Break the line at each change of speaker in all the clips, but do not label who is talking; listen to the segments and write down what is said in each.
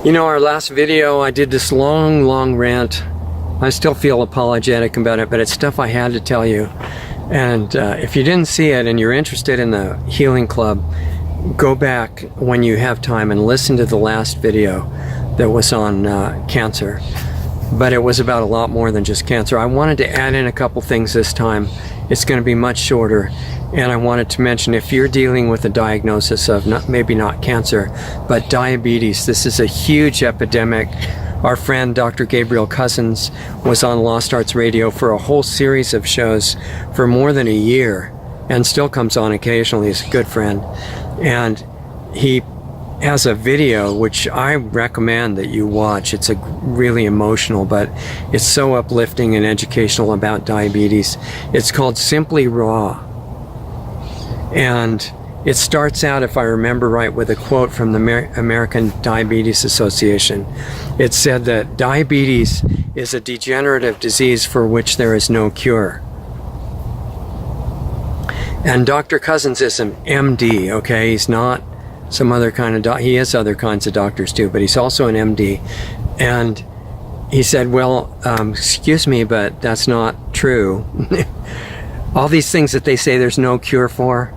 You know, our last video, I did this long rant. I still feel apologetic about it, but it's stuff I had to tell you. And if you didn't see it and you're interested in the Healing Club, go back when you have time and listen to the last video that was on cancer. But it was about a lot more than just cancer. I wanted to add in a couple things this time. It's going to be much shorter. And I wanted to mention, if you're dealing with a diagnosis of maybe not cancer, but diabetes, this is a huge epidemic. Our friend Dr. Gabriel Cousins was on Lost Arts Radio for a whole series of shows for more than a year, and still comes on occasionally. He's a good friend. And he has a video which I recommend that you watch. It's really emotional, but it's so uplifting and educational about diabetes. It's called Simply Raw. And it starts out, if I remember right, with a quote from the American Diabetes Association. It said that diabetes is a degenerative disease for which there is no cure. And Dr. Cousins is an MD, okay? He's not some other kind of doctor. He has other kinds of doctors too, but he's also an MD. And he said, well, excuse me, but that's not true. All these things that they say there's no cure for,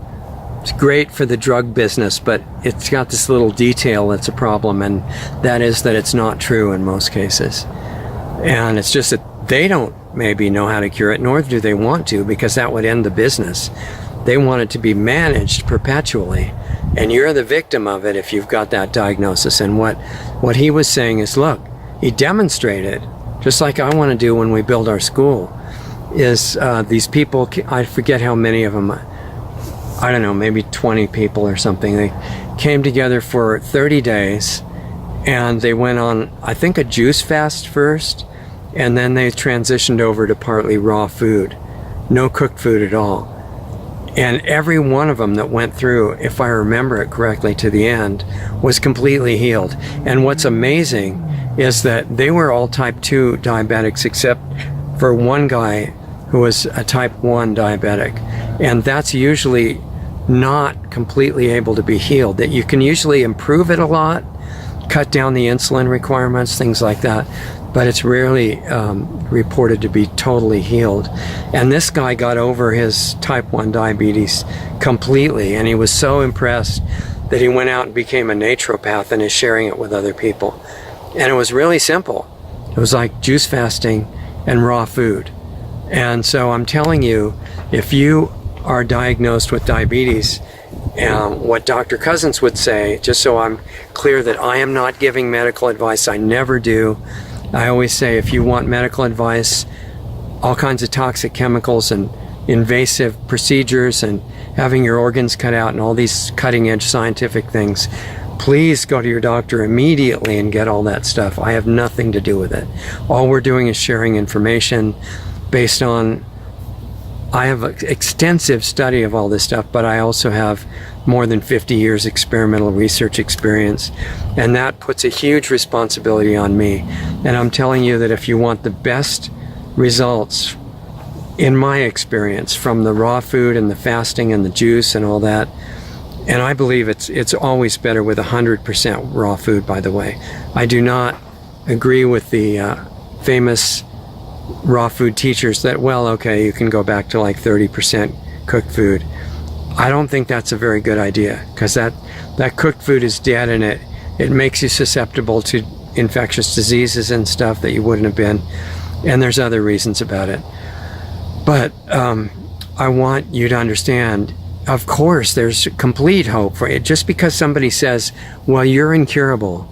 it's great for the drug business, but it's got this little detail that's a problem, and that is that it's not true in most cases. And it's just that they don't maybe know how to cure it, nor do they want to, because that would end the business. They want it to be managed perpetually, and you're the victim of it if you've got that diagnosis. And what he was saying is, look, he demonstrated, just like I want to do when we build our school, is these people, I forget how many of them, I don't know, maybe 20 people or something. They came together for 30 days and they went on, I think, a juice fast first, and then they transitioned over to partly raw food, no cooked food at all. And every one of them that went through, if I remember it correctly to the end, was completely healed. And what's amazing is that they were all type 2 diabetics except for one guy who was a type 1 diabetic. And that's usually not completely able to be healed. That you can usually improve it a lot, cut down the insulin requirements, things like that, but it's rarely reported to be totally healed. And this guy got over his type 1 diabetes completely, and he was so impressed that he went out and became a naturopath and is sharing it with other people. And it was really simple. It was like juice fasting and raw food. And so I'm telling you, if you are diagnosed with diabetes, what Dr. Cousins would say, just so I'm clear that I am not giving medical advice, I never do. I always say, if you want medical advice, all kinds of toxic chemicals and invasive procedures and having your organs cut out and all these cutting edge scientific things, please go to your doctor immediately and get all that stuff. I have nothing to do with it. All we're doing is sharing information based on, I have an extensive study of all this stuff, but I also have more than 50 years experimental research experience, and that puts a huge responsibility on me. And I'm telling you that if you want the best results, in my experience, from the raw food and the fasting and the juice and all that, and I believe it's always better with 100% raw food, by the way. I do not agree with the famous raw food teachers that, well, okay, you can go back to like 30% cooked food. I don't think that's a very good idea, because that cooked food is dead, and it makes you susceptible to infectious diseases and stuff that you wouldn't have been, and there's other reasons about it. But I want you to understand, of course there's complete hope for it. Just because somebody says, well, you're incurable,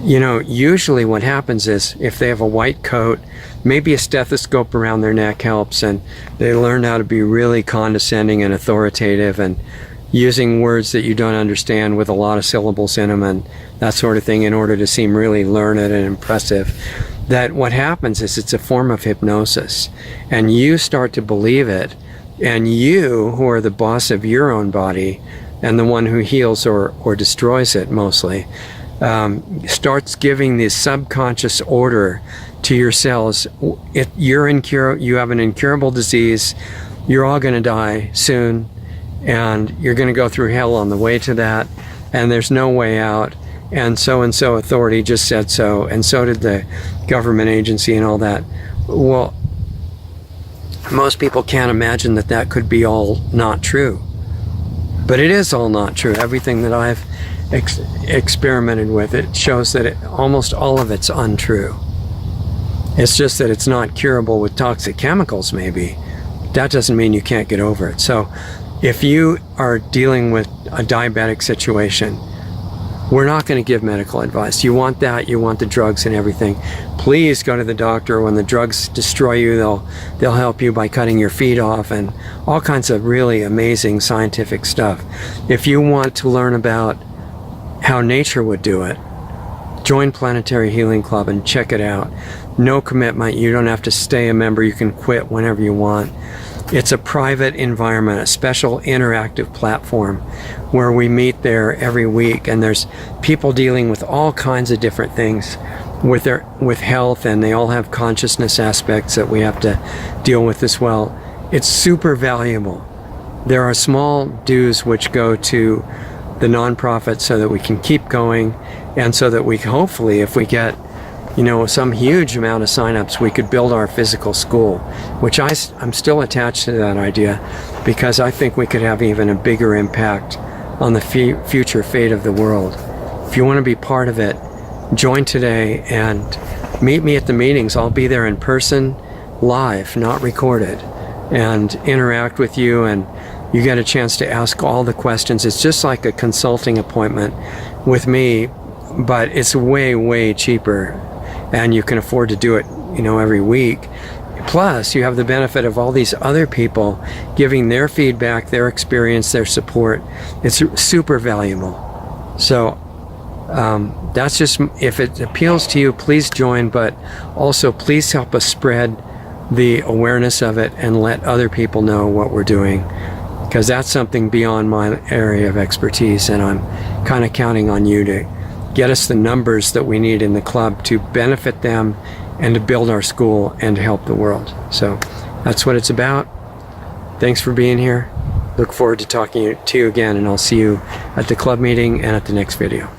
you know, usually what happens is, if they have a white coat, maybe a stethoscope around their neck helps, and they learn how to be really condescending and authoritative and using words that you don't understand with a lot of syllables in them and that sort of thing in order to seem really learned and impressive. That what happens is, it's a form of hypnosis, and you start to believe it, and you, who are the boss of your own body and the one who heals or destroys it mostly, starts giving this subconscious order to your cells. You have an incurable disease, you're all going to die soon, and you're going to go through hell on the way to that, and there's no way out, and so authority just said so, and so did the government agency and all that. Well, most people can't imagine that that could be all not true. But it is all not true. Everything that I've experimented with, it shows that almost all of it's untrue. It's just that it's not curable with toxic chemicals, maybe. That doesn't mean you can't get over it. So if you are dealing with a diabetic situation, we're not going to give medical advice. You want that, you want the drugs and everything. Please go to the doctor. When the drugs destroy you, they'll help you by cutting your feet off and all kinds of really amazing scientific stuff. If you want to learn about how nature would do it, join Planetary Healing Club and check it out. No commitment. You don't have to stay a member. You can quit whenever you want. It's a private environment, a special interactive platform where we meet there every week, and there's people dealing with all kinds of different things with health, and they all have consciousness aspects that we have to deal with as well. It's super valuable. There are small dues which go to the nonprofit so that we can keep going, and so that we hopefully, if we get some huge amount of signups, we could build our physical school, which I'm still attached to that idea, because I think we could have even a bigger impact on the future fate of the world. If you want to be part of it, join today and meet me at the meetings. I'll be there in person, live, not recorded, and interact with you, and you get a chance to ask all the questions. It's just like a consulting appointment with me, but it's way, way cheaper. And you can afford to do it, every week. Plus, you have the benefit of all these other people giving their feedback, their experience, their support. It's super valuable. So that's just, if it appeals to you, please join, but also please help us spread the awareness of it and let other people know what we're doing, because that's something beyond my area of expertise, and I'm kind of counting on you to get us the numbers that we need in the club to benefit them and to build our school and to help the world. So that's what it's about. Thanks for being here. Look forward to talking to you again, and I'll see you at the club meeting and at the next video.